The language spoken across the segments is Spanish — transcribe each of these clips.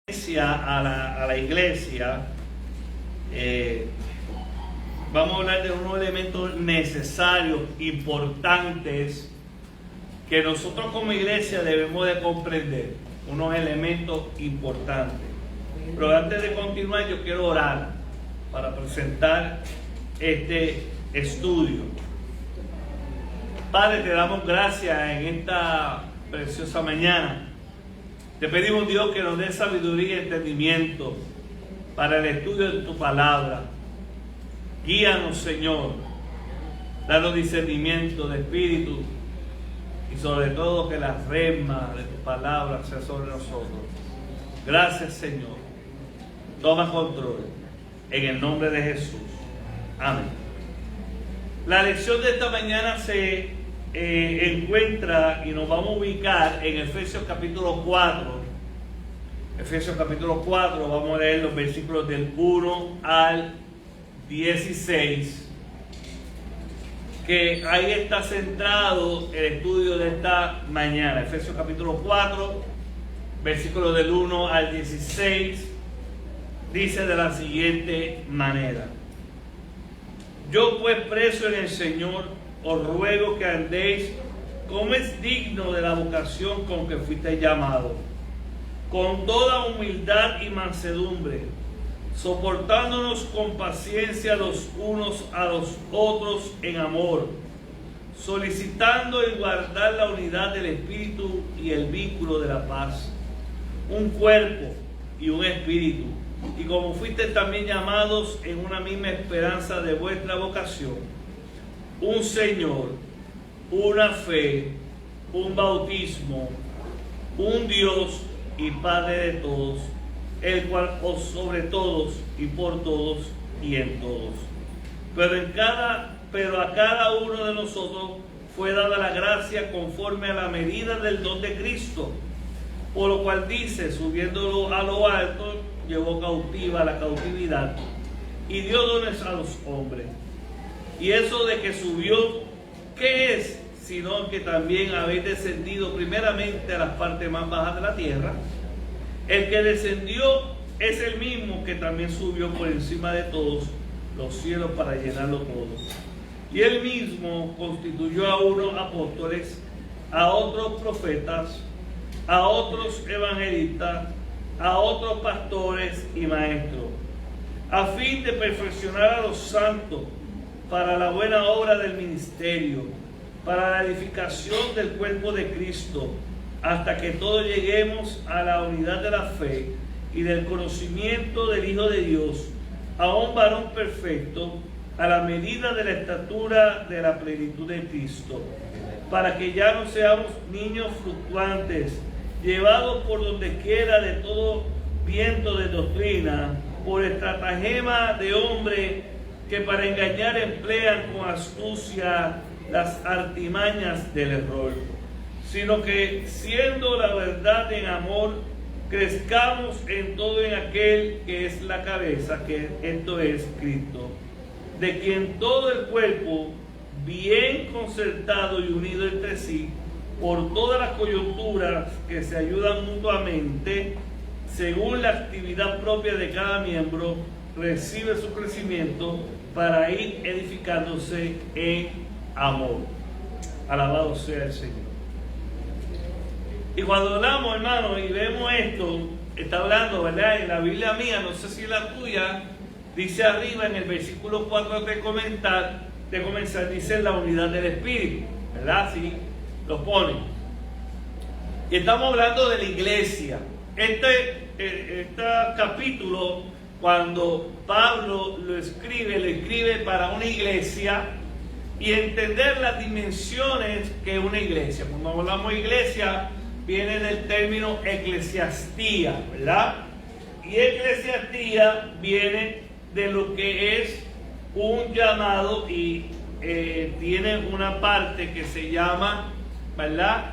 a la iglesia, vamos a hablar de unos elementos necesarios, importantes, que nosotros como iglesia debemos de comprender, unos elementos importantes. Pero antes de continuar, yo quiero orar para presentar este estudio. Padre, te damos gracias en esta preciosa mañana. Te pedimos, Dios, que nos dé sabiduría y entendimiento para el estudio de tu palabra. Guíanos, Señor. Danos discernimiento de espíritu y sobre todo que la rema de tu palabra sea sobre nosotros. Gracias, Señor. Toma control en el nombre de Jesús. Amén. La lección de esta mañana se encuentra y nos vamos a ubicar en Efesios capítulo 4. Efesios capítulo 4, vamos a leer los versículos del 1 al 16, que ahí está centrado el estudio de esta mañana. Efesios capítulo 4, versículos del 1 al 16, dice de la siguiente manera: Yo pues, preso en el Señor, os ruego que andéis como es digno de la vocación con que fuisteis llamados, con toda humildad y mansedumbre, soportándonos con paciencia los unos a los otros en amor, solicitando y guardar la unidad del Espíritu y el vínculo de la paz, un cuerpo y un espíritu, y como fuisteis también llamados en una misma esperanza de vuestra vocación, un Señor, una fe, un bautismo, un Dios y Padre de todos, el cual os sobre todos y por todos y en todos. Pero a cada uno de nosotros fue dada la gracia conforme a la medida del don de Cristo, por lo cual dice, subiéndolo a lo alto, llevó cautiva la cautividad y dio dones a los hombres. Y eso de que subió, ¿qué es? Sino que también habéis descendido primeramente a las partes más bajas de la tierra. El que descendió es el mismo que también subió por encima de todos los cielos para llenarlo todo. Y él mismo constituyó a unos apóstoles, a otros profetas, a otros evangelistas, a otros pastores y maestros, a fin de perfeccionar a los santos para la buena obra del ministerio, para la edificación del cuerpo de Cristo, hasta que todos lleguemos a la unidad de la fe y del conocimiento del Hijo de Dios, a un varón perfecto, a la medida de la estatura de la plenitud de Cristo, para que ya no seamos niños fluctuantes, llevados por donde quiera de todo viento de doctrina, por estratagema de hombre que para engañar emplean con astucia las artimañas del error, sino que siendo la verdad en amor, crezcamos en todo en aquel que es la cabeza, que esto es Cristo, de quien todo el cuerpo, bien concertado y unido entre sí, por todas las coyunturas que se ayudan mutuamente, según la actividad propia de cada miembro, recibe su crecimiento para ir edificándose en amor. Alabado sea el Señor. Y cuando hablamos, hermanos, y vemos esto, está hablando, ¿verdad? En la Biblia mía, no sé si en la tuya, dice arriba en el versículo 4 de comenzar, dice la unidad del Espíritu, ¿verdad? Así lo pone. Y estamos hablando de la iglesia. Este capítulo, cuando Pablo lo escribe para una iglesia y entender las dimensiones que es una iglesia. Cuando hablamos de iglesia, viene del término eclesiastía, ¿verdad? Y eclesiastía viene de lo que es un llamado y tiene una parte que se llama, ¿verdad?,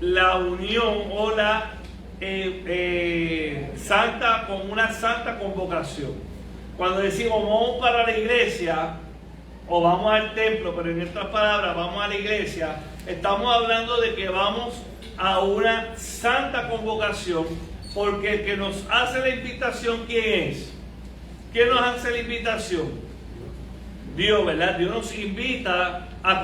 la unión o la santa, con una santa convocación. Cuando decimos vamos para la iglesia o vamos al templo, pero en estas palabras vamos a la iglesia, estamos hablando de que vamos a una santa convocación Porque el que nos hace la invitación, ¿quién es? ¿Quién nos hace la invitación? Dios, ¿verdad? Dios nos invita a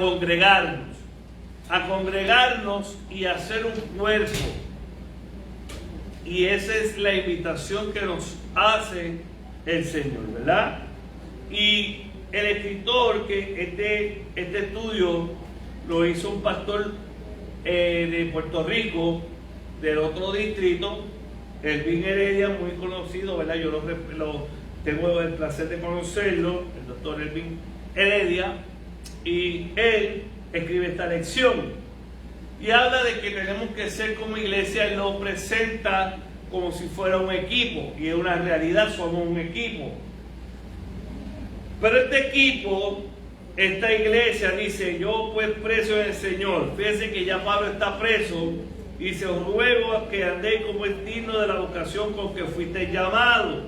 congregarnos y a hacer un cuerpo. Y esa es la invitación que nos hace el Señor, ¿verdad? Y el escritor, que este estudio lo hizo un pastor de Puerto Rico, del otro distrito, Elvin Heredia, muy conocido, ¿verdad? Yo tengo el placer de conocerlo, el doctor Elvin Heredia, y él escribe esta lección. Y habla de que tenemos que ser como iglesia. Él lo presenta como si fuera un equipo, y es una realidad, somos un equipo. Pero este equipo, esta iglesia, dice: yo pues preso en el Señor. Fíjense que ya Pablo está preso. Dice: os ruego que andéis como es digno de la vocación con que fuisteis llamados.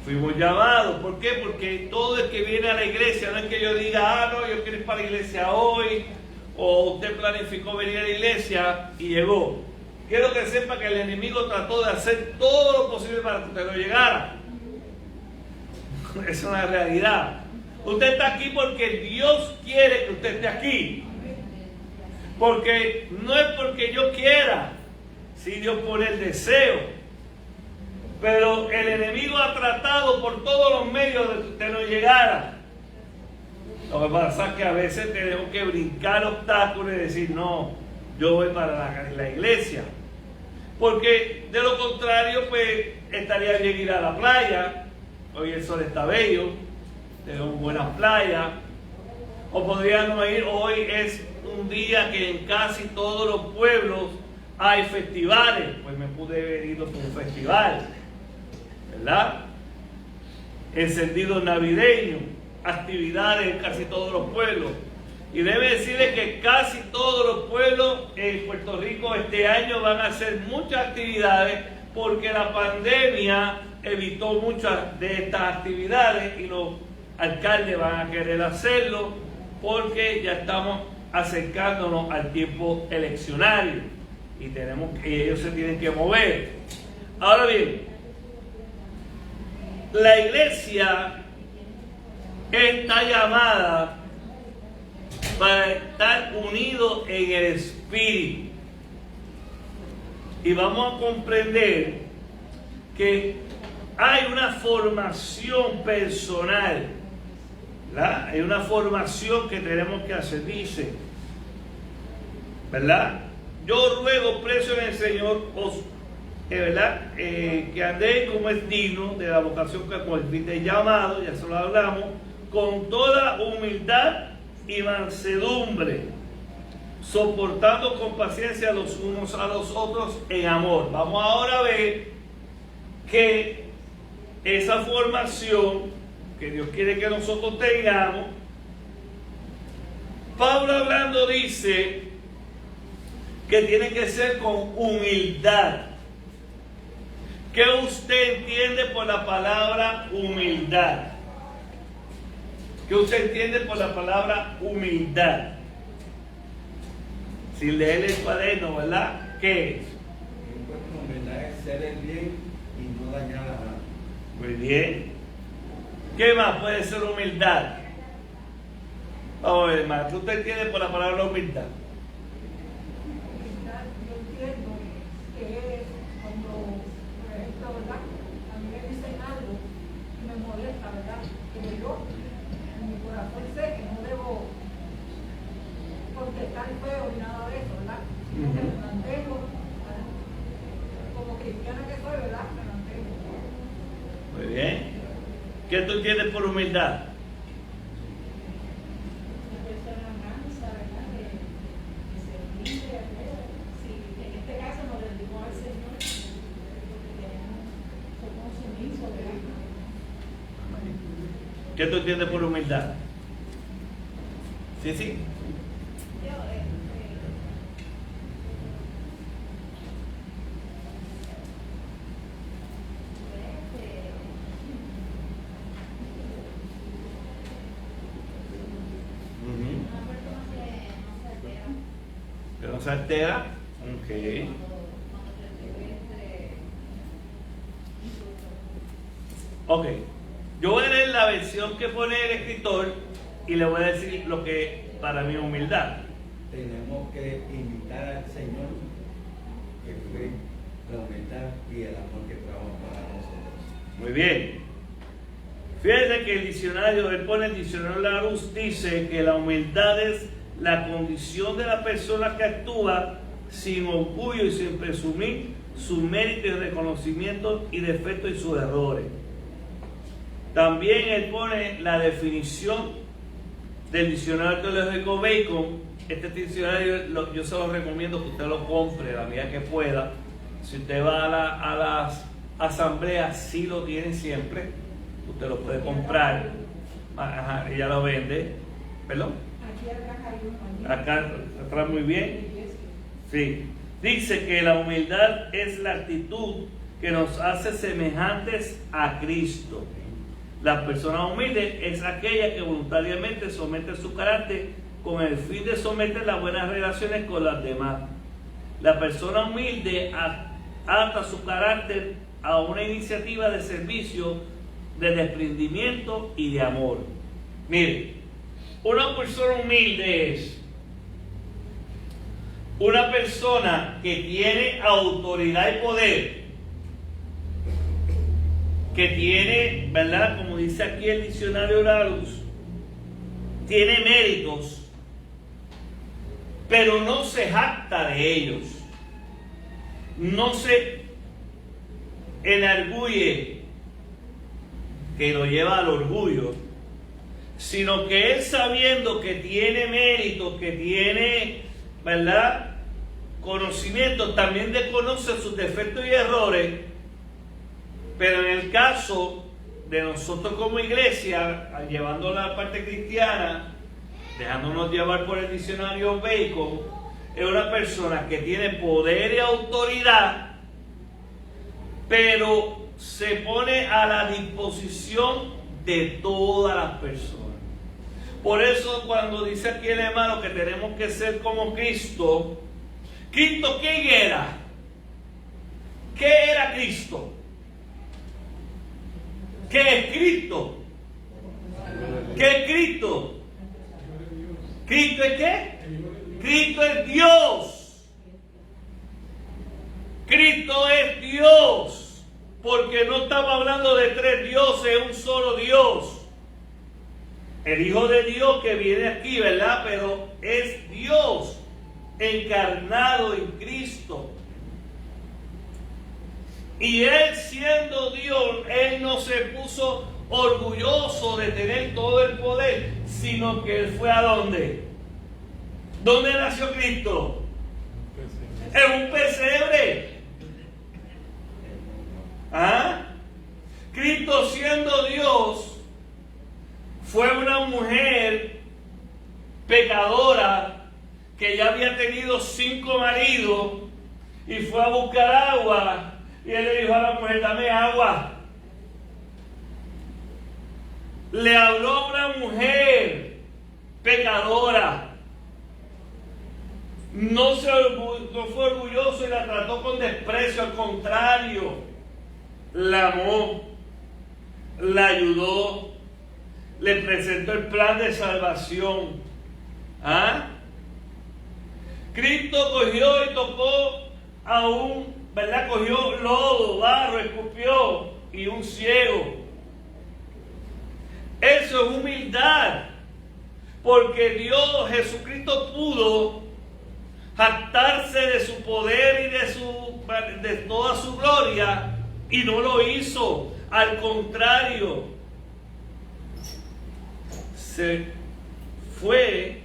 Fuimos llamados. ¿Por qué? Porque todo el que viene a la iglesia, no es que yo diga: no, yo quiero ir para la iglesia hoy, o usted planificó venir a la iglesia y llegó. Quiero que sepa que el enemigo trató de hacer todo lo posible para que usted no llegara. Es una realidad. Usted está aquí porque Dios quiere que usted esté aquí. Porque no es porque yo quiera, si Dios pone el deseo. Pero el enemigo ha tratado por todos los medios de que usted no llegara. Lo que pasa es que a veces tenemos que brincar obstáculos y decir: no, yo voy para la iglesia. Porque de lo contrario, pues estaría bien ir a la playa. Hoy el sol está bello, tenemos buenas playas. O podríamos ir, hoy es un día que en casi todos los pueblos hay festivales. Pues me pude haber ido por un festival, ¿verdad? Encendidos navideños, actividades en casi todos los pueblos. Y debe decirle que casi todos los pueblos en Puerto Rico este año van a hacer muchas actividades, porque la pandemia evitó muchas de estas actividades y los alcaldes van a querer hacerlo, porque ya estamos acercándonos al tiempo eleccionario y ellos se tienen que mover. Ahora bien, la iglesia está llamada para estar unidos en el Espíritu. Y vamos a comprender que hay una formación personal, ¿verdad? Hay una formación que tenemos que hacer. Dice, ¿verdad? Yo ruego, preso en el Señor, ¿verdad? Que andéis como es digno de la vocación que fuisteis llamado, ya se lo hablamos, con toda humildad y mansedumbre, soportando con paciencia los unos a los otros en amor. Vamos ahora a ver que esa formación que Dios quiere que nosotros tengamos, Pablo hablando dice que tiene que ser con humildad. ¿Qué usted entiende por la palabra humildad? ¿Qué usted entiende por la palabra humildad? Sin leer el cuaderno, ¿verdad? ¿Qué es? Humildad es ser el bien y no dañar a nada. Muy bien. ¿Qué más puede ser humildad? Vamos a ver, hermano, ¿qué usted entiende por la palabra humildad? Humildad, yo entiendo que es cuando, por ejemplo, ¿verdad? A mí me dicen algo y me molesta, ¿verdad? Pero yo, en mi corazón sé que no debo contestar feo ni nada de eso, ¿verdad? Que me mantengo, ¿verdad? Como cristiana que soy, ¿verdad? Me mantengo. Muy bien. ¿Qué tú entiendes por humildad? Una persona mansa, ¿verdad? Que se humilla, ¿verdad? Si en este caso nos rendimos al Señor, porque somos sumisos, ¿verdad? ¿Qué tú entiendes por humildad? Sí, sí. Yo, una persona que no se altera. Que no se altera. Ok. Cuando se recibe Ok, yo voy a leer la versión que pone el escritor y le voy a decir lo que para mí es humildad. Tenemos que invitar al Señor, que fue la humildad y el amor que trajo para nosotros. Muy bien. Fíjense que el diccionario, él pone el diccionario Larousse, dice que la humildad es la condición de la persona que actúa sin orgullo y sin presumir su mérito y reconocimiento y defectos y sus errores. También él pone la definición del diccionario teológico Bacon. Este diccionario yo se lo recomiendo que usted lo compre la medida que pueda. Si usted va a las asambleas, sí lo tienen siempre. Usted lo puede comprar. Ajá, ella lo vende. ¿Perdón? Aquí atrás hay uno. Acá atrás muy bien. Sí. Dice que la humildad es la actitud que nos hace semejantes a Cristo. La persona humilde es aquella que voluntariamente somete su carácter con el fin de someter las buenas relaciones con las demás. La persona humilde ata su carácter a una iniciativa de servicio, de desprendimiento y de amor. Mire, una persona humilde es una persona que tiene autoridad y poder, que tiene, ¿verdad? Como dice aquí el diccionario Larousse, tiene méritos, pero no se jacta de ellos, no se enorgulle, que lo lleva al orgullo, sino que él, sabiendo que tiene mérito, que tiene, ¿verdad?, conocimiento, también desconoce sus defectos y errores. Pero en el caso de nosotros como iglesia, llevando la parte cristiana, dejándonos llevar por el diccionario Bacon, es una persona que tiene poder y autoridad, pero se pone a la disposición de todas las personas. Por eso cuando dice aquí el hermano que tenemos que ser como Cristo, ¿Cristo quién era? ¿Qué era Cristo? ¿Qué es Cristo? ¿Qué es Cristo? ¿Cristo es qué? Cristo es Dios. Cristo es Dios. Porque no estamos hablando de tres dioses, es un solo Dios. El Hijo de Dios que viene aquí, ¿verdad? Pero es Dios encarnado en Cristo. Y Él, siendo Dios, Él no se puso orgulloso de tener todo el poder, sino que Él fue ¿a dónde? ¿Dónde nació Cristo? En un pesebre. ¿Ah? Cristo, siendo Dios, fue una mujer pecadora que ya había tenido 5 maridos y fue a buscar agua. Y él le dijo a la mujer: dame agua. Le habló a una mujer pecadora. No fue orgulloso y la trató con desprecio. Al contrario, la amó, la ayudó, le presentó el plan de salvación. ¿Ah? Cristo cogió y tocó a un, ¿verdad? Cogió lodo, barro, escupió, y un ciego. Eso es humildad, porque Dios, Jesucristo, pudo jactarse de su poder y de toda su gloria, y no lo hizo. Al contrario, se fue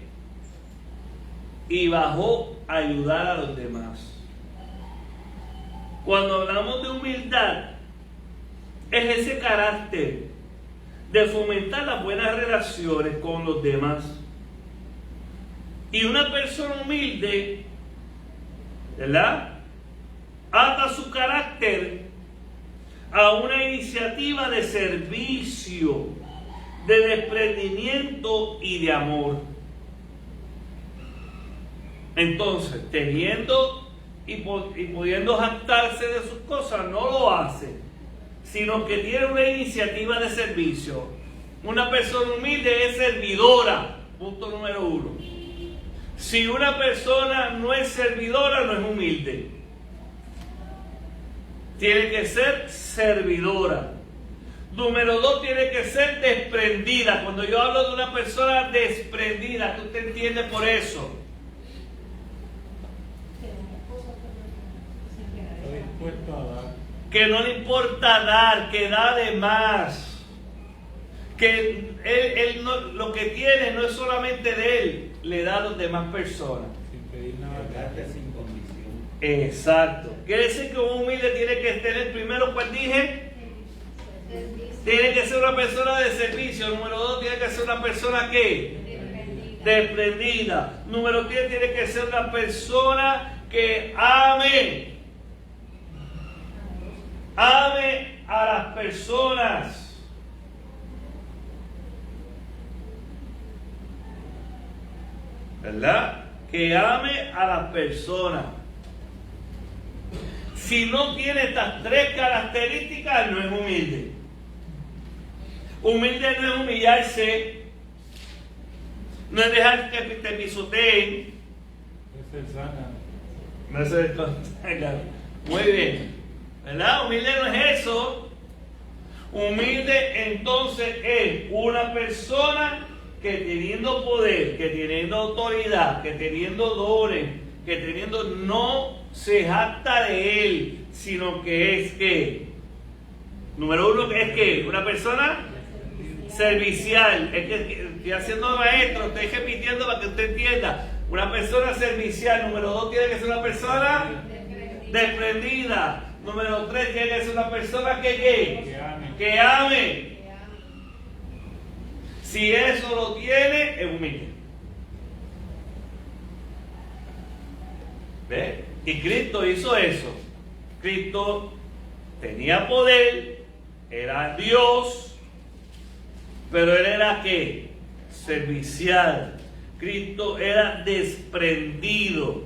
y bajó a ayudar a los demás. Cuando hablamos de humildad, es ese carácter de fomentar las buenas relaciones con los demás. Y una persona humilde, ¿verdad?, ata su carácter a una iniciativa de servicio, de desprendimiento y de amor. Entonces, teniendo y pudiendo jactarse de sus cosas, no lo hace, sino que tiene una iniciativa de servicio. Una persona humilde es servidora, punto número 1. Si una persona no es servidora, no es humilde. Tiene que ser servidora. Número 2, tiene que ser desprendida. Cuando yo hablo de una persona desprendida, ¿qué usted entiende por eso? Estoy dispuesto a dar. Que no le importa dar, que da de más. Que él no, lo que tiene no es solamente de él, le da a las demás personas. Sin pedir nada. Darte sin condición. Exacto. Quiere decir que un humilde tiene que tener primero, ¿cuál dije? Tiene que ser una persona de servicio. Número 2, tiene que ser una persona que desprendida. Número 3, tiene que ser una persona que ame a las personas. ¿Verdad? Que ame a las personas. Si no tiene estas 3 características, no es humilde. Humilde no es humillarse, no es dejar que te pisoteen. Es ser sana. No es ser muy bien. ¿Verdad? Humilde no es eso. Humilde entonces es una persona que teniendo poder, que teniendo autoridad, que teniendo dones, que teniendo, no se jacta de él, sino que es que, número 1, que es que una persona servicial. Es que estoy haciendo maestro, estoy repitiendo para que usted entienda. Una persona servicial. Número 2, tiene que ser una persona desprendida. Número 3, tiene que ser una persona que ame. Si eso lo tiene, es humilde. ¿Ve? Y Cristo hizo eso. Cristo tenía poder, era Dios, pero él era ¿qué? Servicial. Cristo era desprendido.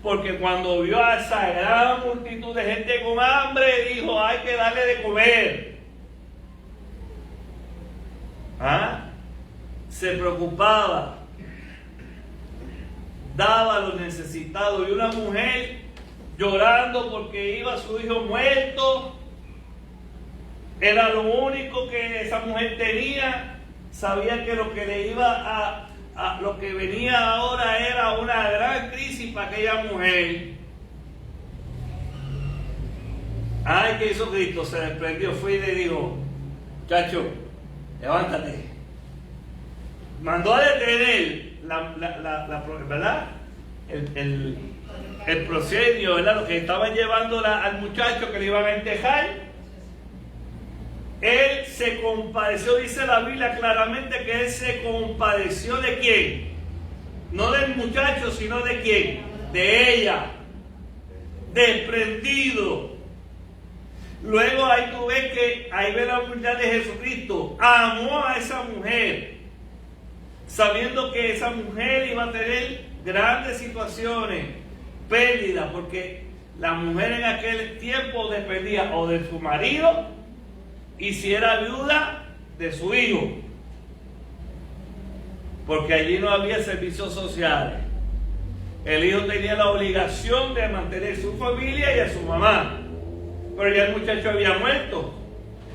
Porque cuando vio a esa gran multitud de gente con hambre, dijo, hay que darle de comer. ¿Ah? Se preocupaba, daba a los necesitados. Y una mujer llorando porque iba su hijo muerto, era lo único que esa mujer tenía. Sabía que lo que le iba a lo que venía ahora era una gran crisis para aquella mujer. Ay, ¿qué hizo Cristo? Se desprendió, fue y le dijo, chacho, levántate. Mandó a detener ¿verdad? El procedio, ¿verdad? Los que estaban llevando al muchacho que le iban a entejar. Él se compadeció, dice la Biblia claramente que él se compadeció de quién, no del muchacho, sino de quién, de ella, desprendido. Luego ahí tú ves que ahí ve la humildad de Jesucristo, amó a esa mujer, sabiendo que esa mujer iba a tener grandes situaciones, pérdidas, porque la mujer en aquel tiempo dependía o de su marido, y si era viuda, de su hijo, porque allí no había servicios sociales. El hijo tenía la obligación de mantener su familia y a su mamá, pero ya el muchacho había muerto.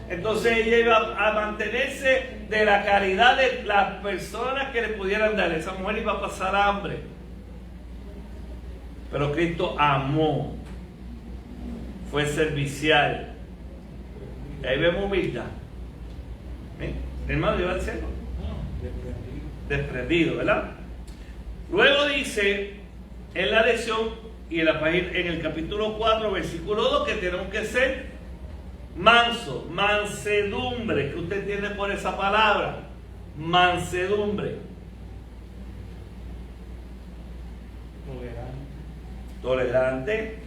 Entonces ella iba a mantenerse de la caridad de las personas que le pudieran dar. Esa mujer iba a pasar hambre, pero Cristo amó, fue servicial. Y ahí vemos humildad. ¿Eh? Hermano, ¿iba a decirlo? Desprendido, ¿verdad? Luego dice en la lección y en el capítulo 4, versículo 2, que tenemos que ser manso, mansedumbre. ¿Qué usted entiende por esa palabra? Mansedumbre. Tolerante.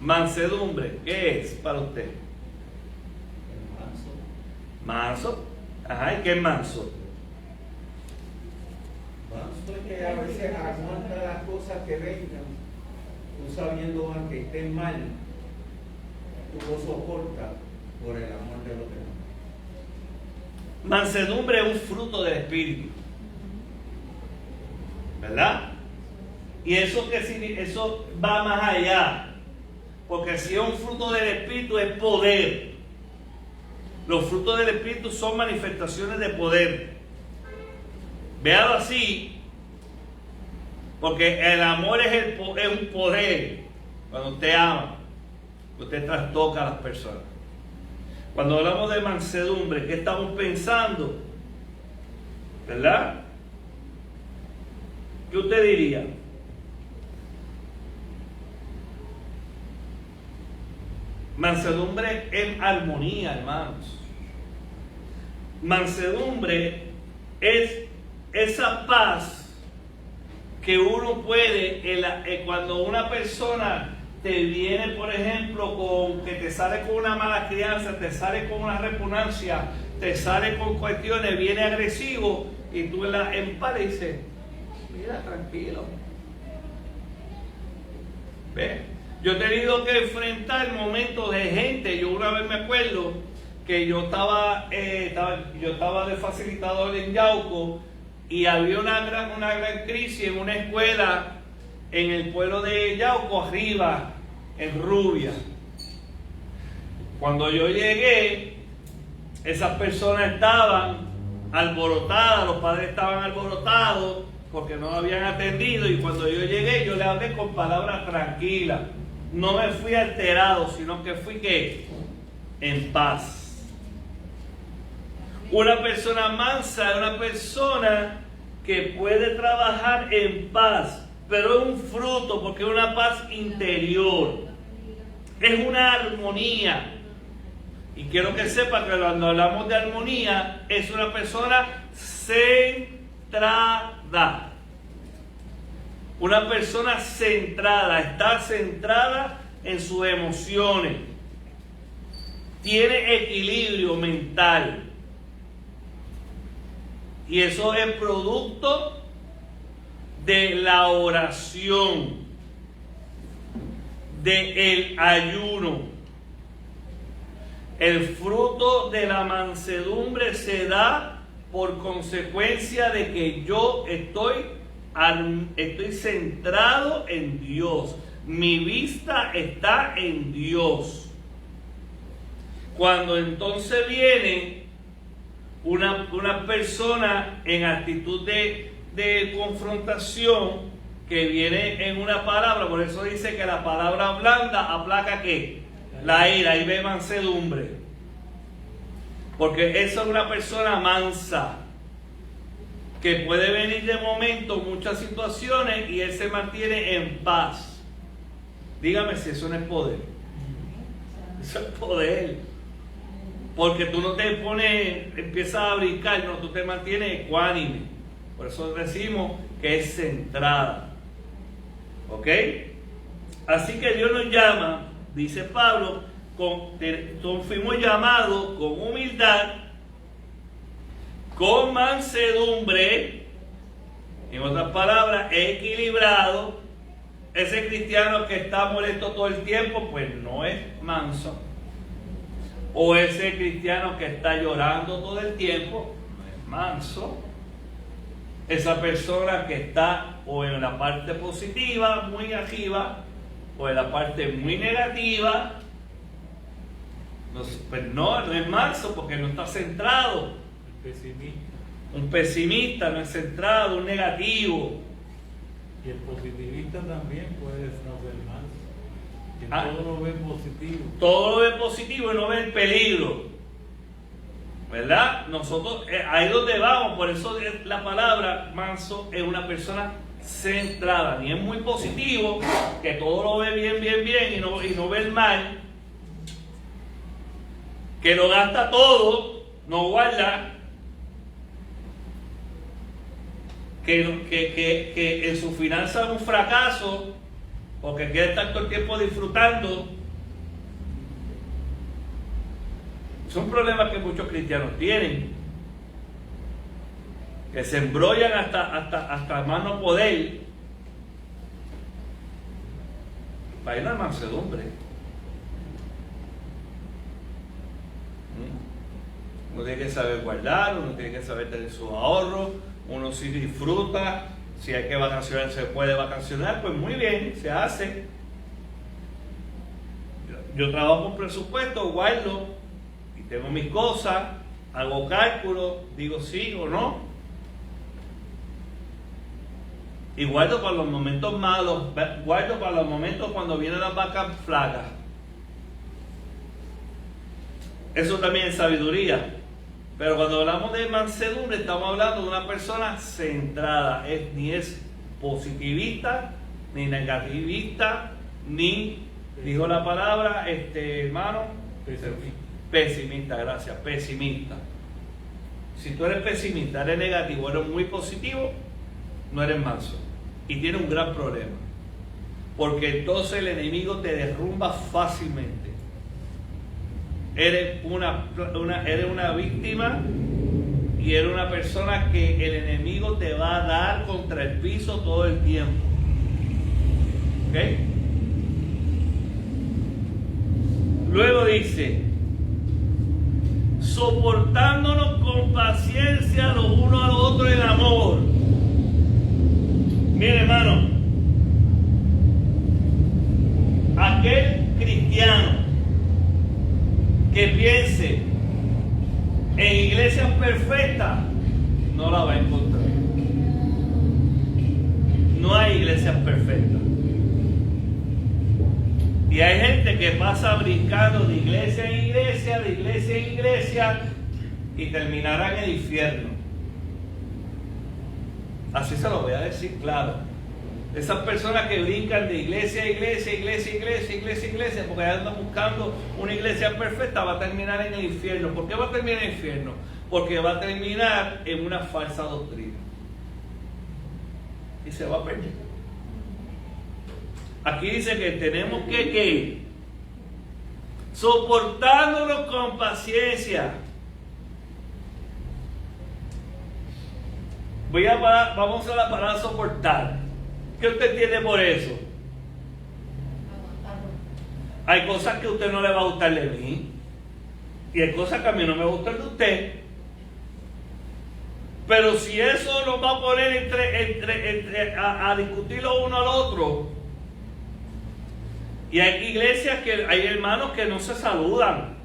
Mansedumbre, ¿qué es para usted? Manso. Ajá, ¿y qué es manso? Manso es que a veces aguanta las cosas que vengan, tú sabiendo aunque estén mal, tú lo soportas por el amor de los demás. Mansedumbre es un fruto del Espíritu, ¿verdad? Y eso va más allá, porque si es un fruto del Espíritu es poder. Los frutos del Espíritu son manifestaciones de poder. Véalo así, porque el amor es un poder. Cuando usted ama, usted trastoca a las personas. Cuando hablamos de mansedumbre, ¿qué estamos pensando? ¿Verdad? ¿Qué usted diría? Mansedumbre es armonía, hermanos. Mansedumbre es esa paz que uno puede, cuando una persona te viene, por ejemplo, que te sale con una mala crianza, te sale con una repugnancia, te sale con cuestiones, viene agresivo, y tú en paz le dices, mira, tranquilo. ¿Ves? Yo he tenido que enfrentar momentos de gente. Yo una vez me acuerdo que yo estaba de facilitador en Yauco, y había una gran crisis en una escuela en el pueblo de Yauco, arriba, en Rubia. Cuando yo llegué, esas personas estaban alborotadas, los padres estaban alborotados porque no habían atendido, y cuando yo llegué, yo le hablé con palabras tranquilas. No me fui alterado, sino que fui en paz. Una persona mansa es una persona que puede trabajar en paz, pero es un fruto, porque es una paz interior, es una armonía. Y quiero que sepa que cuando hablamos de armonía, es una persona centrada. Una persona centrada, está centrada en sus emociones, tiene equilibrio mental. Y eso es producto de la oración, del ayuno. El fruto de la mansedumbre se da por consecuencia de que yo estoy centrado en Dios. Mi vista está en Dios. Cuando entonces viene una persona en actitud de confrontación, que viene en una palabra, por eso dice que la palabra blanda aplaca ¿qué? La ira, y ve mansedumbre. Porque esa es una persona mansa, que puede venir de momento muchas situaciones y él se mantiene en paz. Dígame si eso no es poder. Eso es poder. Porque tú no te empiezas a brincar, no, tú te mantienes ecuánime. Por eso decimos que es centrada. ¿Ok? Así que Dios nos llama, dice Pablo, fuimos llamados con humildad, con mansedumbre, en otras palabras, equilibrado. Ese cristiano que está molesto todo el tiempo, pues no es manso. O ese cristiano que está llorando todo el tiempo, no es manso. Esa persona que está o en la parte positiva, muy arriba, o en la parte muy negativa, pues no es manso, porque no está centrado. Un pesimista no es centrado, un negativo. Y el positivista también puede no ser manso. Que todo lo ve positivo. Todo lo ve positivo y no ve el peligro. ¿Verdad? Nosotros, ahí es donde vamos. Por eso la palabra manso es una persona centrada. Ni es muy positivo, que todo lo ve bien y no ve el mal. Que lo gasta todo, no guarda. Que en su finanza es un fracaso, porque quiere estar todo el tiempo disfrutando. Son problemas que muchos cristianos tienen, que se embrollan hasta más no poder. Para ir a la mansedumbre. tiene que saber guardar, uno tiene que saber tener sus ahorros, uno sí disfruta, si hay que vacacionar, se puede vacacionar, pues muy bien, se hace. Yo trabajo con presupuesto, guardo y tengo mis cosas, hago cálculos, digo sí o no. Y guardo para los momentos malos, guardo para los momentos cuando vienen las vacas flacas. Eso también es sabiduría. Pero cuando hablamos de mansedumbre, estamos hablando de una persona centrada. Ni es positivista, ni negativista, ni, dijo la palabra, hermano, pesimista, gracias, pesimista. Si tú eres pesimista, eres negativo, eres muy positivo, no eres manso. Y tienes un gran problema. Porque entonces el enemigo te derrumba fácilmente. Eres una víctima y eres una persona que el enemigo te va a dar contra el piso todo el tiempo. ¿Ok? Luego dice, soportándonos con paciencia los unos a los otros en amor. Mire, hermano, aquel cristiano que piense en iglesias perfectas, no la va a encontrar. No hay iglesias perfectas. Y hay gente que pasa brincando de iglesia en iglesia, de iglesia en iglesia, y terminará en el infierno. Así se lo voy a decir claro. Esas personas que brincan de iglesia a iglesia, iglesia a iglesia, iglesia a iglesia, porque andan buscando una iglesia perfecta, va a terminar en el infierno. ¿Por qué va a terminar en el infierno? Porque va a terminar en una falsa doctrina. Y se va a perder. Aquí dice que tenemos que soportándonos con paciencia. Vamos a la palabra soportar. ¿Qué usted entiende por eso? Hay cosas que a usted no le va a gustar de mí. Y hay cosas que a mí no me gustan de usted. Pero si eso nos va a poner a discutir lo uno al otro. Y hay iglesias que hay hermanos que no se saludan.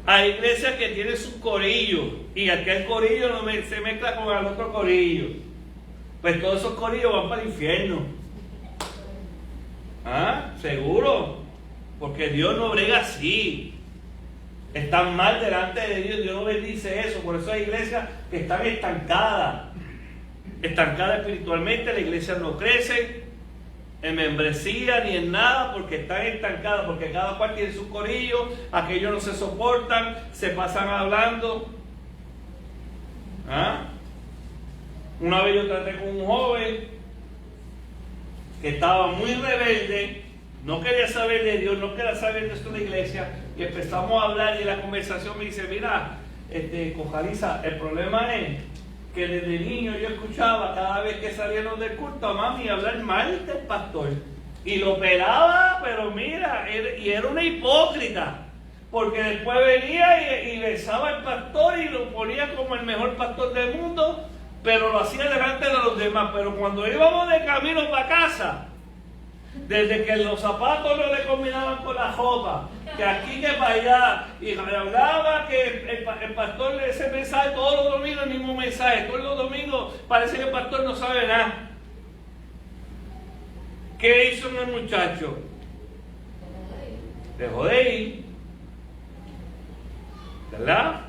Hay iglesias que tienen sus corillos. Y aquel corillo no se mezcla con el otro corillo. Pues todos esos corillos van para el infierno. ¿Ah? ¿Seguro? Porque Dios no brega así. Están mal delante de Dios. Dios no bendice eso. Por eso hay iglesias que están estancadas. Estancadas espiritualmente. Las iglesias no crecen en membresía ni en nada porque están estancadas. Porque cada cual tiene sus corillos. Aquellos no se soportan. Se pasan hablando. ¿Ah? Una vez yo traté con un joven que estaba muy rebelde, no quería saber de Dios, no quería saber de esto de la iglesia, y empezamos a hablar y en la conversación me dice, mira, Cojaliza, el problema es que desde niño yo escuchaba cada vez que salieron del culto a mami hablar mal del pastor, y lo pelaba, pero mira, y era una hipócrita, porque después venía y besaba al pastor y lo ponía como el mejor pastor del mundo, pero lo hacía delante de los demás. Pero cuando íbamos de camino para casa, desde que los zapatos no le combinaban con la ropa, que aquí que para allá, y hablaba que el pastor ese mensaje todos los domingos, el mismo mensaje, todos los domingos parece que el pastor no sabe nada. ¿Qué hizo el muchacho? Dejó de ir, ¿verdad?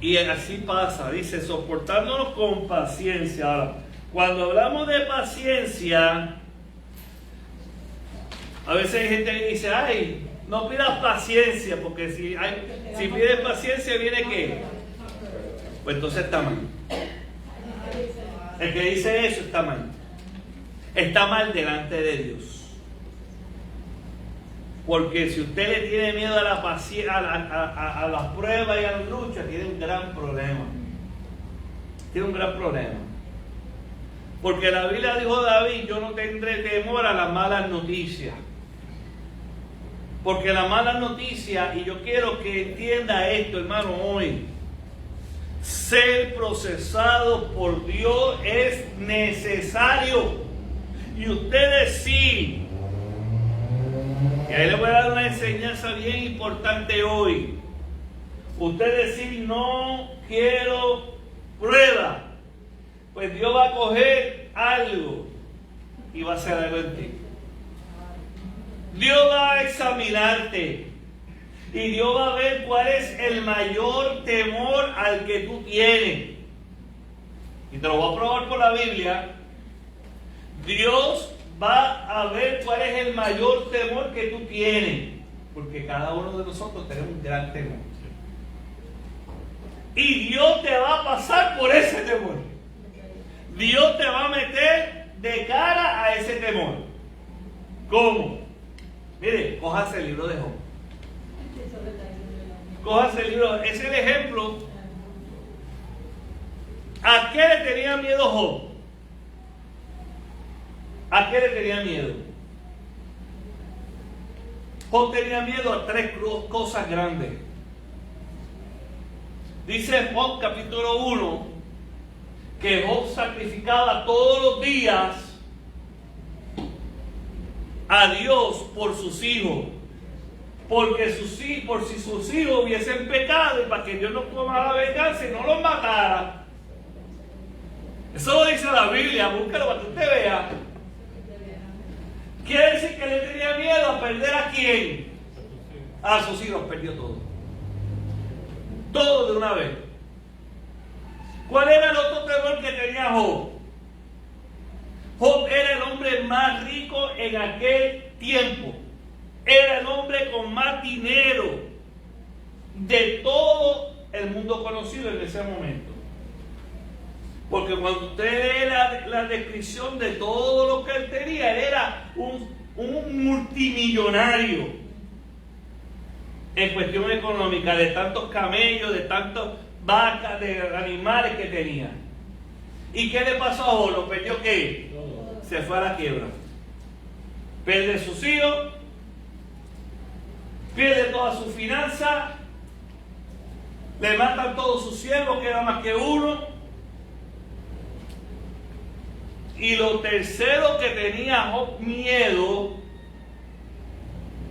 Y así pasa, dice, soportándonos con paciencia. Ahora, cuando hablamos de paciencia, a veces hay gente que dice, ay, no pidas paciencia, porque si pides paciencia, ¿viene qué? Pues entonces está mal. El que dice eso está mal. Está mal delante de Dios. Porque si usted le tiene miedo a la paciencia, a las pruebas y a las luchas, tiene un gran problema. Tiene un gran problema. Porque la Biblia dijo David, yo no tendré temor a las malas noticias. Porque la mala noticia, y yo quiero que entienda esto, hermano, hoy, ser procesado por Dios es necesario. Y usted decir, y ahí le voy a dar una enseñanza bien importante hoy. Usted decir, no quiero prueba, pues Dios va a coger algo y va a hacer algo en ti. Dios va a examinarte y Dios va a ver cuál es el mayor temor al que tú tienes. Y te lo voy a probar por la Biblia. Dios va a ver cuál es el mayor temor que tú tienes, porque cada uno de nosotros tenemos un gran temor. Y Dios te va a pasar por ese temor. Dios te va a meter de cara a ese temor. ¿Cómo? Mire, cójase el libro de Job. Cójase el libro, es el ejemplo. ¿A qué le tenía miedo Job? ¿A qué le tenía miedo? Job tenía miedo a tres cosas grandes. Dice Job capítulo 1 que Job sacrificaba todos los días a Dios por sus hijos, porque por si sus hijos hubiesen pecado y para que Dios no tomara la venganza y no los matara. Eso lo dice la Biblia, búsquelo para que usted vea. Quiere decir que le tenía miedo a perder a quién, a sus hijos. Perdió todo, todo de una vez. ¿Cuál era el otro temor que tenía Job? Job era el hombre más rico en aquel tiempo. Era el hombre con más dinero de todo el mundo conocido en ese momento. Porque cuando usted lee la descripción de todo lo que él tenía, él era un multimillonario en cuestión económica, de tantos camellos, de tantas vacas, de animales que tenía. ¿Y qué le pasó a Job? ¿Lo perdió qué? Se fue a la quiebra. Pierde sus hijos, pierde toda su finanza, le matan todos sus siervos, queda más que uno. Y lo tercero que tenía Job miedo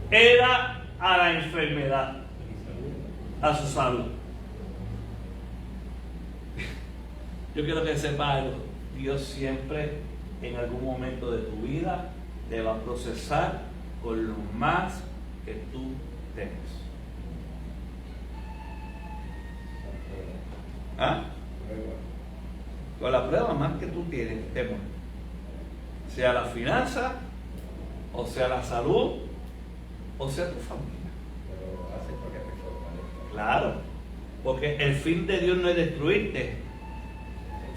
era a la enfermedad, a su salud. Yo quiero que sepa algo. Dios siempre en algún momento de tu vida te va a procesar con lo más que tú tengas. ¿Ah? Con la prueba más que tú tienes, temor. Sea la finanza, o sea la salud, o sea tu familia. Pero hace porque te fortalezca. Claro, porque el fin de Dios no es destruirte.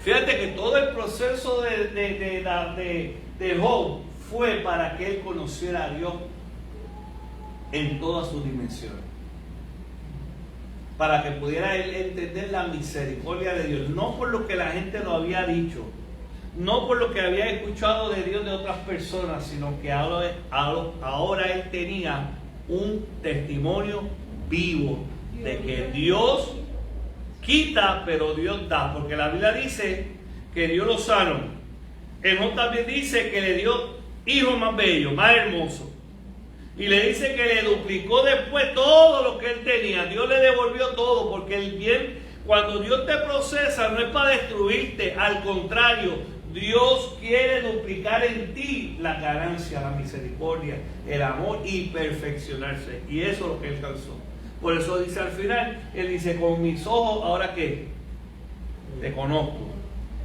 Fíjate que todo el proceso de Job fue para que él conociera a Dios en todas sus dimensiones. Para que pudiera él entender la misericordia de Dios. No por lo que la gente lo había dicho, no por lo que había escuchado de Dios de otras personas, sino que ahora él tenía un testimonio vivo de que Dios quita, pero Dios da, porque la Biblia dice que Dios lo sanó. El Job también dice que le dio hijos más bellos, más hermosos, y le dice que le duplicó después todo lo que él tenía. Dios le devolvió todo, porque el bien, cuando Dios te procesa, no es para destruirte, al contrario, Dios quiere duplicar en ti la ganancia, la misericordia, el amor y perfeccionarse, y eso es lo que él alcanzó. Por eso dice al final, él dice, con mis ojos, ¿ahora qué? Te conozco.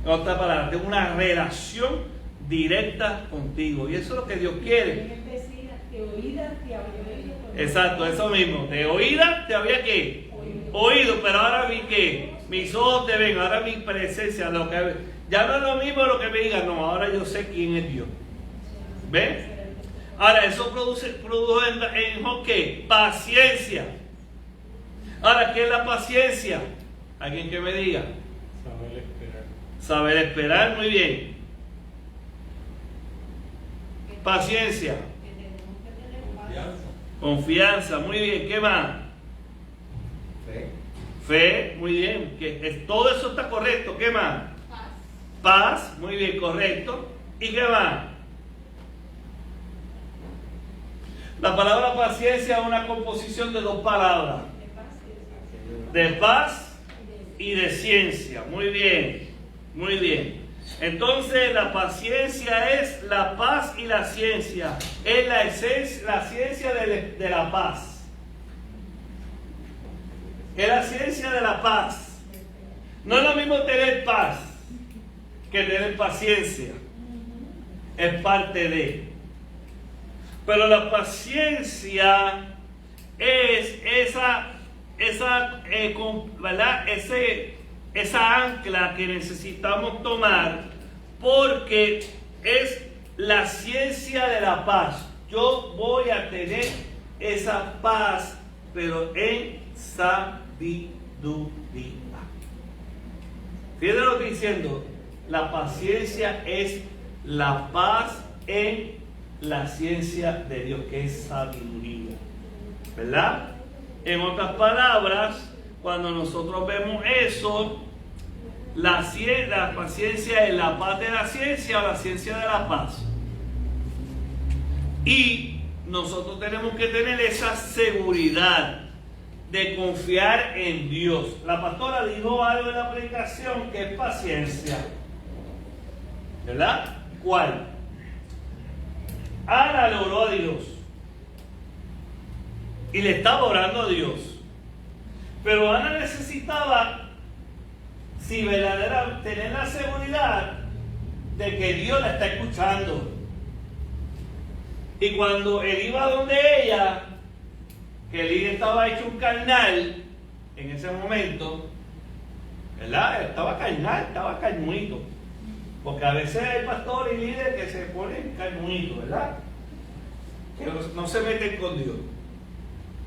En otras palabras, tengo una relación directa contigo. Y eso es lo que Dios quiere. Él decía, de oídas te había oído. Exacto, eso mismo. De oídas te había ¿qué? Oído, pero ahora vi que mis ojos te ven, ahora mi presencia, lo que ya no es lo mismo lo que me digan, no, ahora yo sé quién es Dios. ¿Ven? Ahora, eso produjo en Job ¿qué? Paciencia. Ahora, ¿qué es la paciencia? ¿Alguien que me diga? Saber esperar. Saber esperar, muy bien. Paciencia. Que tenemos que tener paz. Confianza, muy bien. ¿Qué más? Fe. Fe, muy bien. Todo eso está correcto. ¿Qué más? Paz, muy bien, correcto. ¿Y qué más? La palabra paciencia es una composición de dos palabras. De paz y de ciencia. Muy bien, muy bien. Entonces la paciencia es la paz y la ciencia. Es la esencia, la ciencia de la paz. Es la ciencia de la paz. No es lo mismo tener paz que tener paciencia. Es parte de. Pero la paciencia es ¿verdad? Esa ancla que necesitamos tomar, porque es la ciencia de la paz. Yo voy a tener esa paz, pero en sabiduría. Fíjense lo que estoy diciendo. La paciencia es la paz en la ciencia de Dios, que es sabiduría, ¿verdad? En otras palabras, cuando nosotros vemos eso, la paciencia es la paz de la ciencia o la ciencia de la paz. Y nosotros tenemos que tener esa seguridad de confiar en Dios. La pastora dijo algo en la predicación que es paciencia, ¿verdad? ¿Cuál? Ana le oró a Dios y le estaba orando a Dios, pero Ana necesitaba tener la seguridad de que Dios la está escuchando. Y cuando él iba donde ella, que Elí estaba hecho un carnal en ese momento, ¿verdad? Estaba carnal, estaba carnuito. Porque a veces hay pastores y líderes que se ponen carnuitos, ¿verdad? Que no se meten con Dios.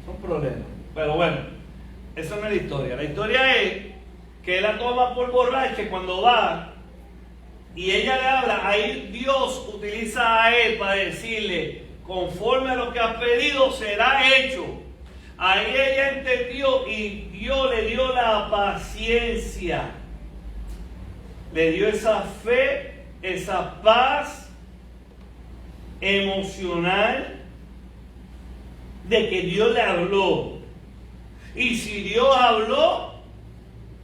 Son problemas. Pero bueno, esa no es la historia. La historia es que él la toma por borracha cuando va y ella le habla. Ahí Dios utiliza a él para decirle: conforme a lo que has pedido será hecho. Ahí ella entendió y Dios le dio la paciencia. Le dio esa fe, esa paz emocional de que Dios le habló. Y si Dios habló,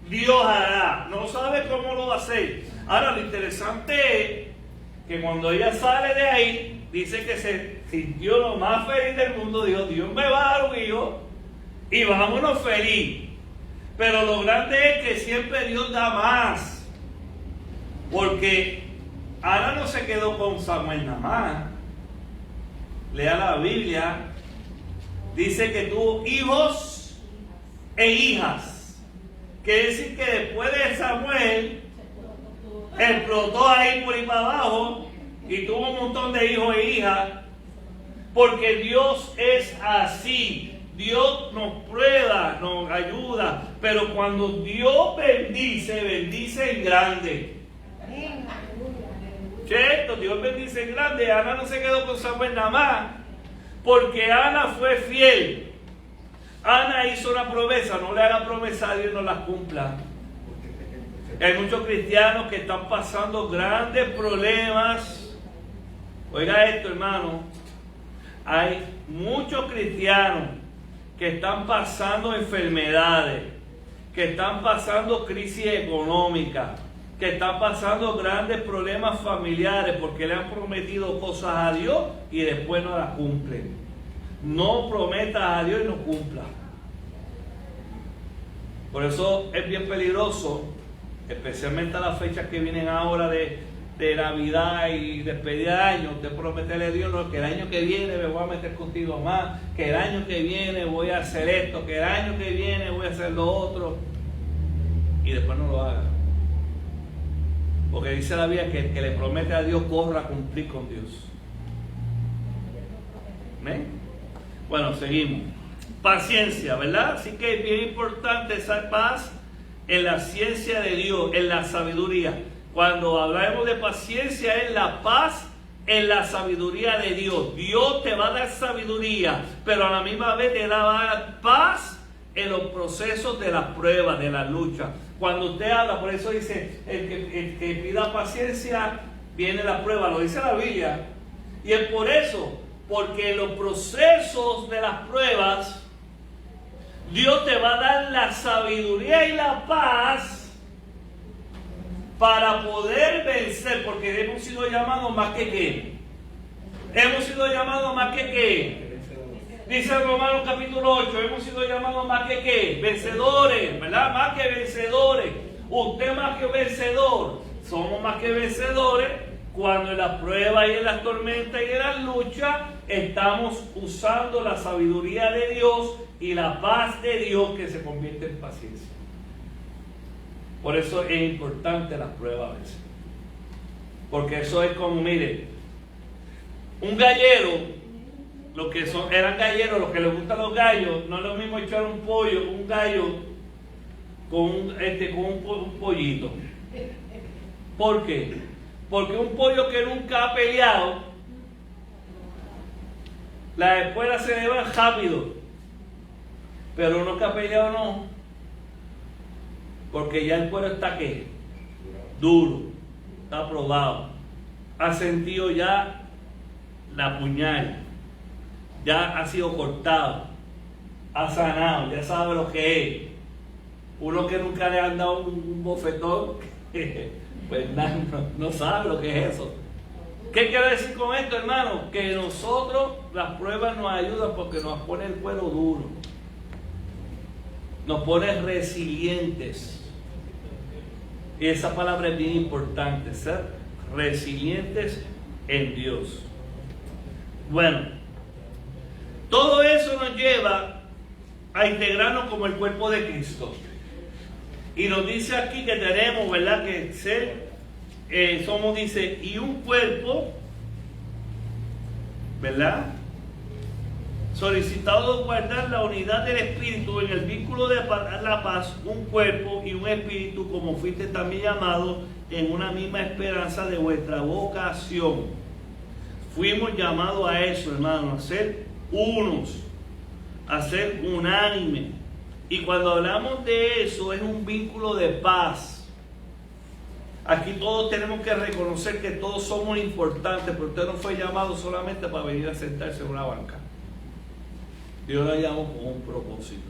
Dios hará. No sabe cómo lo va a hacer. Ahora, lo interesante es que cuando ella sale de ahí, dice que se sintió lo más feliz del mundo. Dijo: Dios me va a dar un hijo y vámonos feliz. Pero lo grande es que siempre Dios da más. Porque Ana no se quedó con Samuel nada más. Lea la Biblia. Dice que tuvo hijos e hijas. Quiere decir que después de Samuel explotó ahí por ahí para abajo y tuvo un montón de hijos e hijas. Porque Dios es así. Dios nos prueba, nos ayuda. Pero cuando Dios bendice, bendice en grande. Cierto, Dios bendice en grande. Ana no se quedó con Samuel nada más, porque Ana fue fiel. Ana hizo una promesa. No le haga promesa a Dios y no la cumpla. Hay muchos cristianos que están pasando grandes problemas. Oiga esto, hermano. Hay muchos cristianos que están pasando enfermedades, que están pasando crisis económica, que están pasando grandes problemas familiares porque le han prometido cosas a Dios y después no las cumplen. No prometas a Dios y no cumplas. Por eso es bien peligroso, especialmente a las fechas que vienen ahora de Navidad y despedida de año. Usted prometerle a Dios: no, que el año que viene me voy a meter contigo más, que el año que viene voy a hacer esto, que el año que viene voy a hacer lo otro, y después no lo haga. Porque dice la Biblia que el que le promete a Dios corra a cumplir con Dios. ¿Ven? Bueno, seguimos. Paciencia, ¿verdad? Así que es bien importante esa paz en la ciencia de Dios, en la sabiduría. Cuando hablamos de paciencia, es la paz en la sabiduría de Dios. Dios te va a dar sabiduría, pero a la misma vez te va a dar paz en los procesos de las pruebas, de la lucha. Cuando usted habla, por eso dice, el que pida paciencia, viene la prueba, lo dice la Biblia. Y es por eso, porque en los procesos de las pruebas, Dios te va a dar la sabiduría y la paz para poder vencer, porque hemos sido llamados más que qué. Hemos sido llamados más que qué. Dice Romanos capítulo 8, hemos sido llamados más que qué. Vencedores, ¿verdad? Más que vencedores. Usted más que vencedor. Somos más que vencedores cuando en las pruebas y en las tormentas y en las luchas estamos usando la sabiduría de Dios y la paz de Dios que se convierte en paciencia. Por eso es importante las pruebas a veces. Porque eso es como, mire, un gallero, los que eran galleros, los que les gustan los gallos, no es lo mismo echar un gallo con un pollito. ¿Por qué? Porque un pollo que nunca ha peleado, las espuelas se le van rápido, pero uno que ha peleado no, porque ya el cuero está ¿qué? Duro, está probado, ha sentido ya la puñal, ya ha sido cortado, ha sanado, ya sabe lo que es. Uno que nunca le han dado un bofetón, pues no sabe lo que es eso. ¿Qué quiero decir con esto, hermano? Que nosotros, las pruebas nos ayudan porque nos pone el cuero duro, nos pone resilientes. Y esa palabra es bien importante, ser resilientes en Dios. Bueno, todo eso nos lleva a integrarnos como el cuerpo de Cristo. Y nos dice aquí que tenemos, ¿verdad? Que ser, somos, dice, y un cuerpo, ¿verdad? Solicitado de guardar la unidad del espíritu en el vínculo de la paz, un cuerpo y un espíritu, como fuiste también llamado en una misma esperanza de vuestra vocación. Fuimos llamados a eso, hermano, a ser unos, a ser unánime. Y cuando hablamos de eso, es un vínculo de paz. Aquí todos tenemos que reconocer que todos somos importantes, pero usted no fue llamado solamente para venir a sentarse en una banca. Dios lo llamó con un propósito.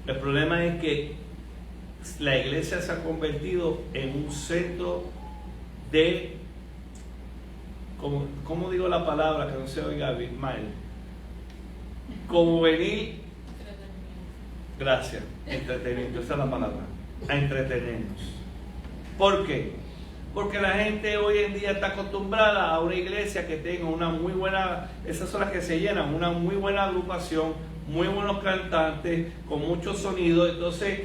El problema es que la iglesia se ha convertido en un centro de, ¿cómo digo la palabra que no se oiga mal? Como venir, gracias, entretenimiento, esa es la palabra, a entretenernos. ¿Por qué? Porque la gente hoy en día está acostumbrada a una iglesia que tenga una muy buena, esas son las que se llenan, una muy buena agrupación, muy buenos cantantes, con mucho sonido. Entonces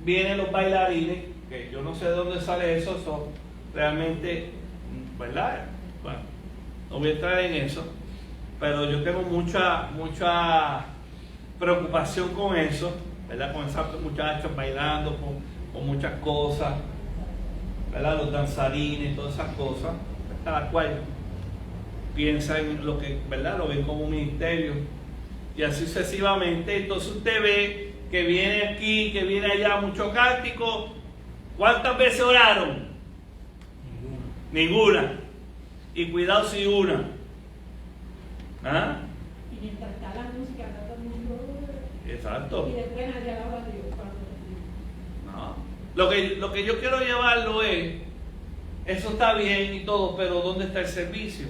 vienen los bailarines, que yo no sé de dónde sale eso, son realmente, ¿verdad? Bueno, no voy a entrar en eso, pero yo tengo mucha preocupación con eso, ¿verdad? Con esos muchachos bailando, con muchas cosas, ¿verdad? Los danzarines, todas esas cosas, cada cual piensa en lo que, ¿verdad? Lo ven como un ministerio, y así sucesivamente. Entonces usted ve que viene aquí, que viene allá, mucho cántico. ¿Cuántas veces oraron? Ninguna. Y cuidado si una. ¿Ah? Y mientras está la música, está todo el mundo. Exacto. Y después nadie alaba a Dios. No. Lo que yo quiero llevarlo es, eso está bien y todo, pero ¿dónde está el servicio?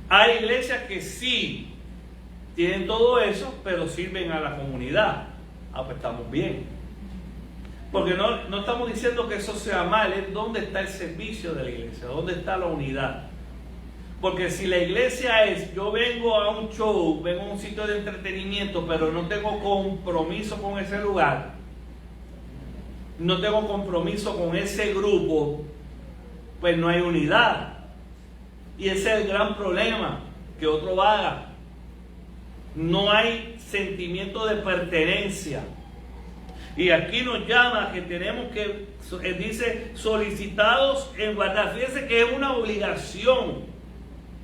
Hay iglesias que sí tienen todo eso, pero sirven a la comunidad. Ah, pues estamos bien. Porque no estamos diciendo que eso sea mal, es dónde está el servicio de la iglesia, dónde está la unidad. Porque si la iglesia es, yo vengo a un show, vengo a un sitio de entretenimiento, pero no tengo compromiso con ese lugar, no tengo compromiso con ese grupo, pues no hay unidad. Y ese es el gran problema, que otro haga. No hay sentimiento de pertenencia. Y aquí nos llama que tenemos que, dice, solicitados en guardar. Fíjense que es una obligación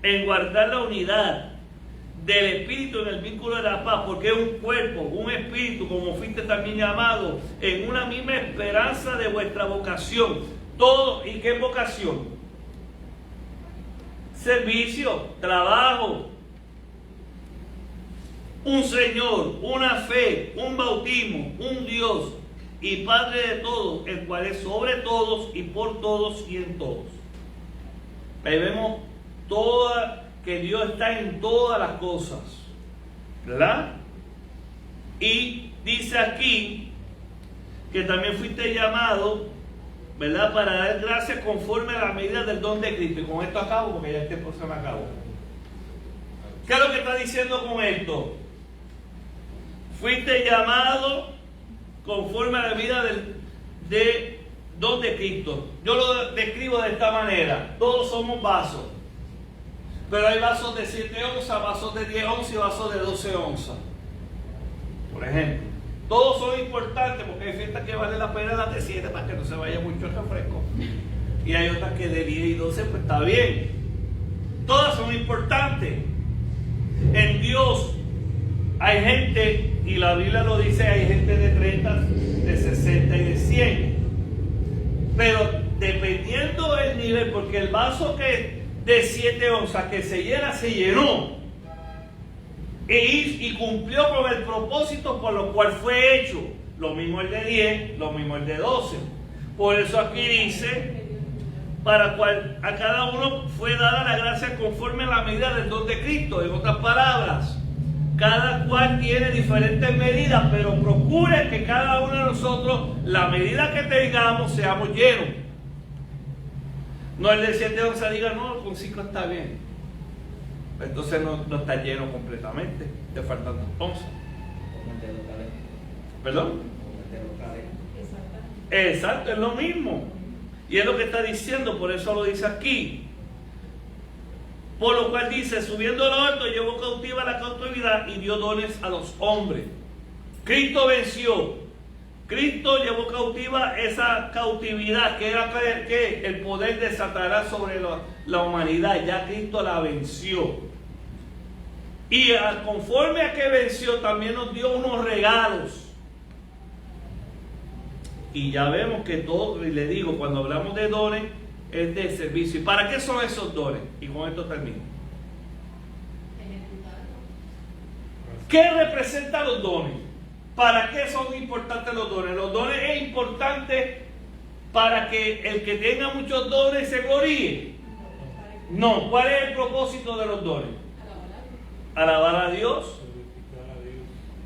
en guardar la unidad del Espíritu en el vínculo de la paz, porque es un cuerpo, un espíritu, como fuiste también llamado, en una misma esperanza de vuestra vocación. Todo, ¿y qué vocación? Servicio, trabajo, un Señor, una fe, un bautismo, un Dios y Padre de todos, el cual es sobre todos y por todos y en todos. Ahí vemos que Dios está en todas las cosas, ¿verdad? Y dice aquí que también fuiste llamado, ¿verdad?, para dar gracias conforme a la medida del don de Cristo. Y con esto acabo, porque ya el tiempo se me acabó. ¿Qué es lo que está diciendo con esto? Fuiste llamado conforme a la medida del don de Cristo. Yo lo describo de esta manera. Todos somos vasos. Pero hay vasos de 7 onzas, vasos de 10 onzas y vasos de 12 onzas. Por ejemplo. Todos son importantes porque hay fiestas que vale la pena las de 7 para que no se vaya mucho el refresco. Y hay otras que de 10 y 12 pues está bien. Todas son importantes. En Dios hay gente, y la Biblia lo dice, hay gente de 30, de 60 y de 100. Pero dependiendo del nivel, porque el vaso que de 7 onzas que se llena, se llenó. Y cumplió con el propósito por lo cual fue hecho. Lo mismo el de 10, lo mismo el de 12. Por eso aquí dice, para cual a cada uno fue dada la gracia conforme a la medida del don de Cristo. En otras palabras, cada cual tiene diferentes medidas, pero procure que cada uno de nosotros, la medida que tengamos, seamos llenos. No el de 7 onzas diga, no, con 5 está bien. Entonces no está lleno completamente, te faltan 2 onzas. ¿Perdón? Exacto, es lo mismo. Y es lo que está diciendo, por eso lo dice aquí. Por lo cual dice, subiendo a lo alto, llevó cautiva la cautividad y dio dones a los hombres. Cristo venció. Cristo llevó cautiva esa cautividad, que era el poder de Satanás sobre la humanidad. Ya Cristo la venció. Y conforme a que venció, también nos dio unos regalos. Y ya vemos que todo, y le digo, cuando hablamos de dones, es de servicio. ¿Y para qué son esos dones? Y con esto termino. ¿Qué representan los dones? ¿Para qué son importantes los dones? Los dones es importante para que el que tenga muchos dones se gloríe. No, ¿cuál es el propósito de los dones? Alabar a Dios,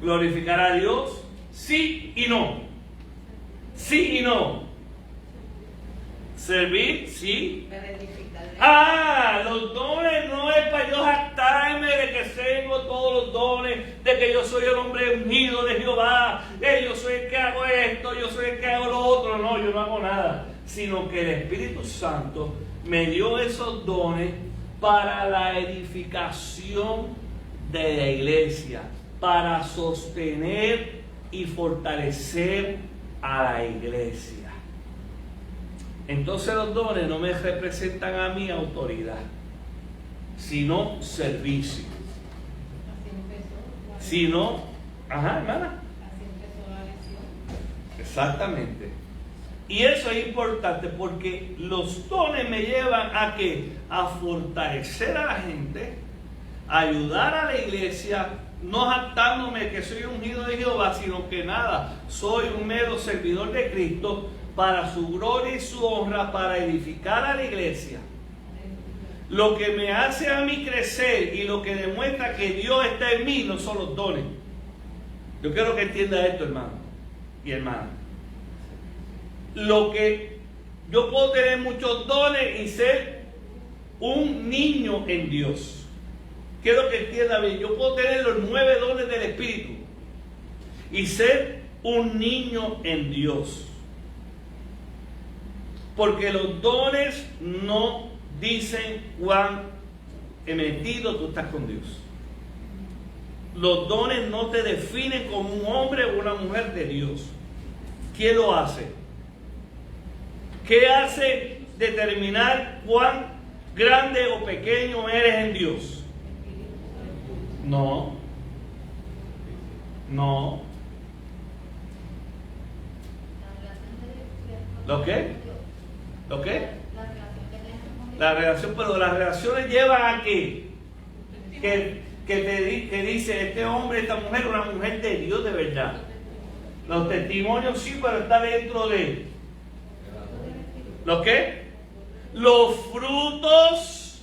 glorificar a Dios, sí y no. Sí y no. Servir, sí. Los dones no es para yo jactarme de que tengo todos los dones, de que yo soy el hombre ungido de Jehová, de yo soy el que hago esto, yo soy el que hago lo otro. No, yo no hago nada, sino que el Espíritu Santo me dio esos dones para la edificación de la iglesia, para sostener y fortalecer a la iglesia. Entonces los dones no me representan a mi autoridad, sino servicio. Sino, hermana. Exactamente. Y eso es importante porque los dones me llevan a ¿qué? A fortalecer a la gente, a ayudar a la iglesia, no jactándome que soy ungido de Jehová, sino que nada, soy un mero servidor de Cristo para su gloria y su honra, para edificar a la iglesia. Lo que me hace a mí crecer y lo que demuestra que Dios está en mí no son los dones. Yo quiero que entienda esto, hermano y hermana. Lo que yo puedo tener muchos dones y ser un niño en Dios. Quiero que entienda bien, yo puedo tener los 9 dones del Espíritu y ser un niño en Dios. Porque los dones no dicen cuán metido tú estás con Dios. Los dones no te definen como un hombre o una mujer de Dios. ¿Quién lo hace? ¿Qué hace determinar cuán grande o pequeño eres en Dios? No. ¿Lo qué? ¿Lo qué? La relación, pero las relaciones llevan a qué? Que dice este hombre, esta mujer, una mujer de Dios de verdad. Los testimonios sí, pero está dentro de ¿lo qué? Los frutos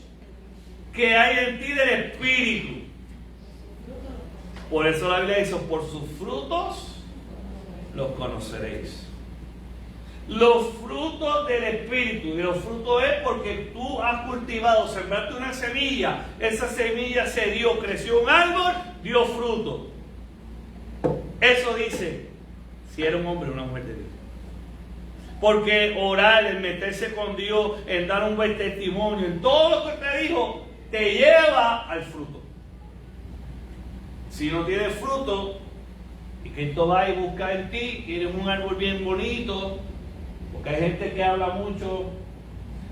que hay en ti del Espíritu. Por eso la Biblia dice, por sus frutos los conoceréis. Los frutos del Espíritu. Y los frutos es porque tú has cultivado, sembraste una semilla. Esa semilla se dio, creció un árbol, dio fruto. Eso dice si era un hombre o una mujer de Dios. Porque orar, el meterse con Dios, el dar un buen testimonio, en todo lo que te dijo, te lleva al fruto. Si no tienes fruto, y Cristo va y busca en ti, tienes un árbol bien bonito, porque hay gente que habla mucho.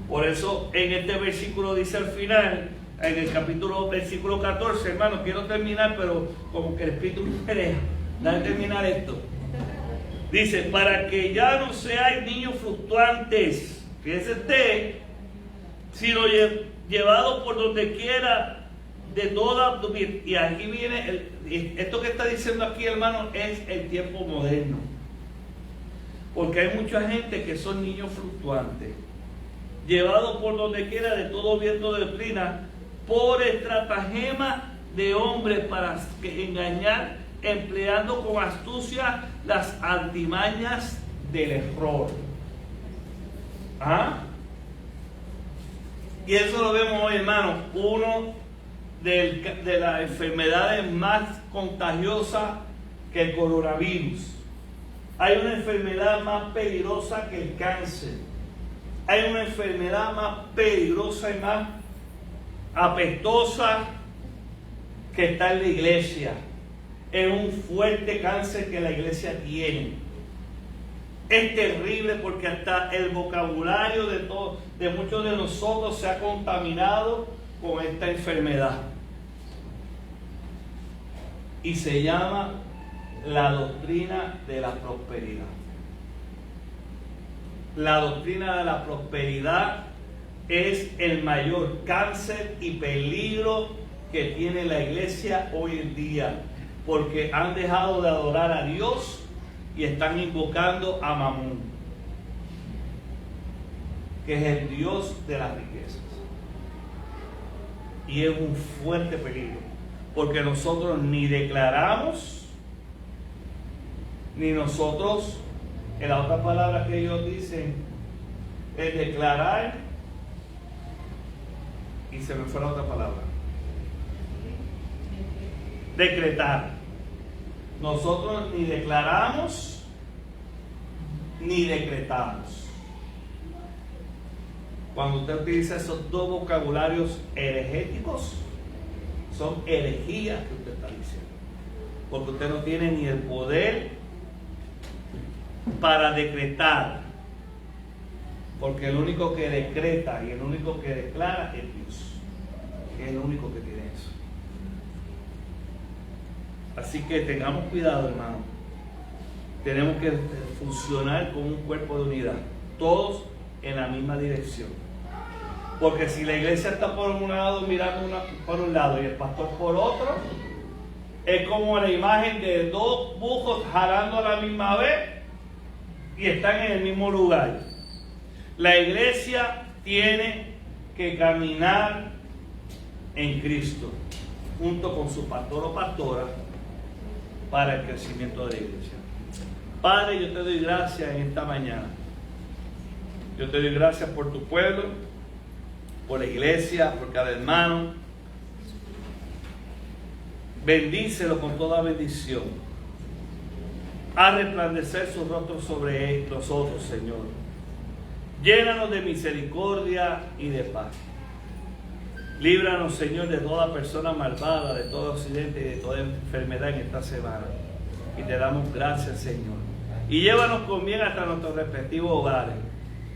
Por eso en este versículo dice al final, en el versículo 14, hermano, quiero terminar, pero como que el Espíritu me deja. Dame terminar esto. Dice, para que ya no seáis niños fluctuantes, fíjese usted, sino llevados por donde quiera de toda. Y aquí viene, esto que está diciendo aquí, hermano, es el tiempo moderno. Porque hay mucha gente que son niños fluctuantes, llevados por donde quiera de todo viento de doctrina, por estratagema de hombres para engañar, empleando con astucia las artimañas del error. ¿Ah? Y eso lo vemos hoy, hermano. Uno de las enfermedades más contagiosas que el coronavirus. Hay una enfermedad más peligrosa que el cáncer. Hay una enfermedad más peligrosa y más apestosa que está en la iglesia. Es un fuerte cáncer que la iglesia tiene. Es terrible porque hasta el vocabulario de muchos de nosotros se ha contaminado con esta enfermedad. Y se llama la doctrina de la prosperidad. La doctrina de la prosperidad es el mayor cáncer y peligro que tiene la iglesia hoy en día, porque han dejado de adorar a Dios y están invocando a Mamón, que es el Dios de las riquezas. Y es un fuerte peligro, porque nosotros ni declaramos, ni nosotros, en la otra palabra que ellos dicen es declarar, y se me fue la otra palabra, decretar. Nosotros ni declaramos ni decretamos. Cuando usted utiliza esos dos vocabularios heregéticos, son herejías que usted está diciendo, porque usted no tiene ni el poder para decretar, porque el único que decreta y el único que declara es Dios, que es el único que tiene eso. Así que tengamos cuidado, hermano. Tenemos que funcionar como un cuerpo de unidad, todos en la misma dirección. Porque si la iglesia está por un lado mirando por un lado y el pastor por otro, es como la imagen de dos bujos jalando a la misma vez y están en el mismo lugar. La iglesia tiene que caminar en Cristo junto con su pastor o pastora para el crecimiento de la iglesia. Padre, yo te doy gracias en esta mañana. Yo te doy gracias por tu pueblo, por la iglesia, por cada hermano. Bendícelo con toda bendición. Haz resplandecer su rostro sobre nosotros, Señor. Llénanos de misericordia y de paz. Líbranos, Señor, de toda persona malvada, de todo accidente y de toda enfermedad en esta semana. Y te damos gracias, Señor. y llévanos con bien hasta nuestros respectivos hogares,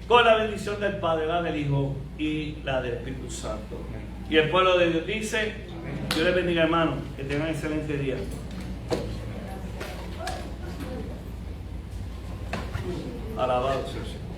con la bendición del Padre, la del Hijo y la del Espíritu Santo. Y el pueblo de Dios dice, Dios les bendiga, hermanos, que tengan un excelente día. Alabado sea el Señor.